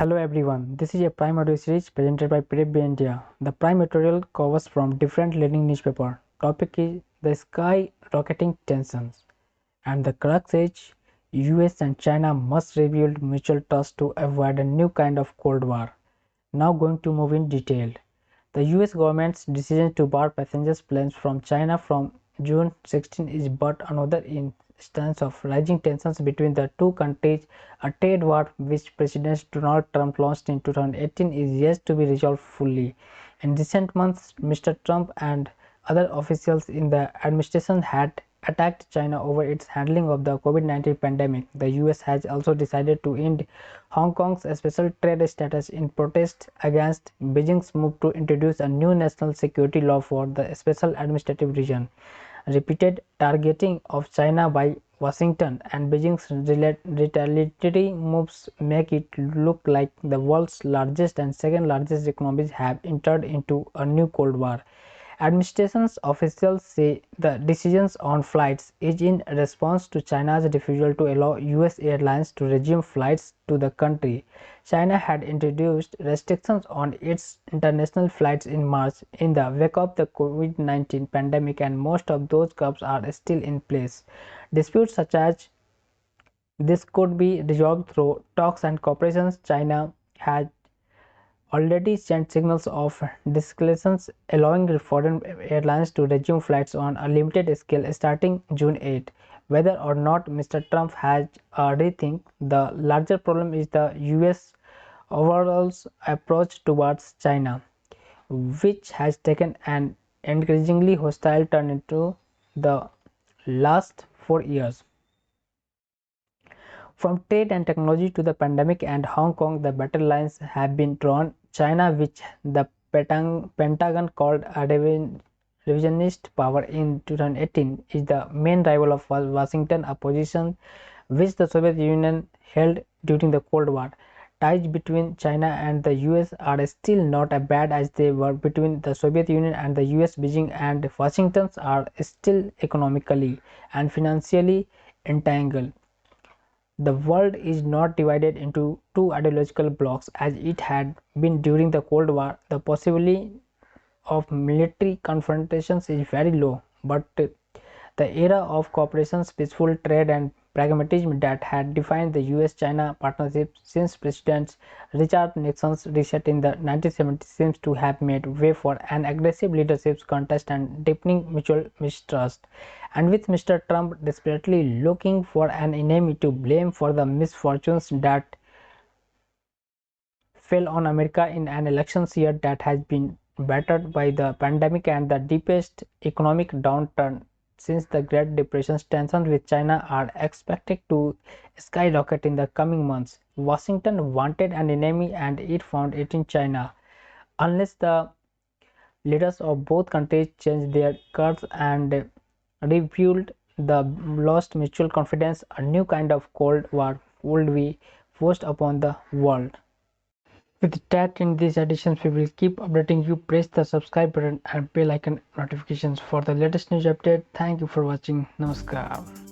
Hello everyone, this is a Prime Audio series presented by Prep India. The Prime editorial covers from different leading newspaper. Topic is the sky rocketing tensions, and the crux is US and China must rebuild mutual trust to avoid a new kind of Cold War. Now going to move in detail. The US government's decision to bar passengers planes from China from June 16 is but another instance of rising tensions between the two countries. A trade war which President Donald Trump launched in 2018 is yet to be resolved fully. In recent months, Mr. Trump and other officials in the administration had attacked China over its handling of the COVID-19 pandemic. The US has also decided to end Hong Kong's special trade status in protest against Beijing's move to introduce a new national security law for the special administrative region. Repeated targeting of China by Washington and Beijing's retaliatory moves make it look like the world's largest and second largest economies have entered into a new Cold War. Administration officials say the decisions on flights is in response to China's refusal to allow US airlines to resume flights to the country. China had introduced restrictions on its international flights in March in the wake of the COVID-19 pandemic, and most of those curbs are still in place. Disputes such as this could be resolved through talks and cooperation. China has already sent signals of de-escalation, allowing foreign airlines to resume flights on a limited scale starting June 8. Whether or not Mr. Trump has a rethink, the larger problem is the US overall approach towards China, which has taken an increasingly hostile turn into the last 4 years. From trade and technology to the pandemic and Hong Kong, the battle lines have been drawn. China, which the Pentagon called a revisionist power in 2018, is the main rival of Washington, a position which the Soviet Union held during the Cold War. Ties between China and the US are still not as bad as they were between the Soviet Union and the US. Beijing and Washington are still economically and financially entangled. The world is not divided into two ideological blocks as it had been during the Cold War. The possibility of military confrontations is very low, but the era of cooperation, peaceful trade, and pragmatism that had defined the US-China partnership since President Richard Nixon's reset in the 1970s seems to have made way for an aggressive leadership contest and deepening mutual mistrust. And with Mr. Trump desperately looking for an enemy to blame for the misfortunes that fell on America in an election year that has been battered by the pandemic and the deepest economic downturn since the Great Depression, tensions with China are expected to skyrocket in the coming months. Washington wanted an enemy and it found it in China. Unless the leaders of both countries changed their course and rebuilt the lost mutual confidence, a new kind of Cold War would be forced upon the world. With that, in these editions, we will keep updating you. Press the subscribe button and bell icon notifications for the latest news update. Thank you for watching. Namaskar.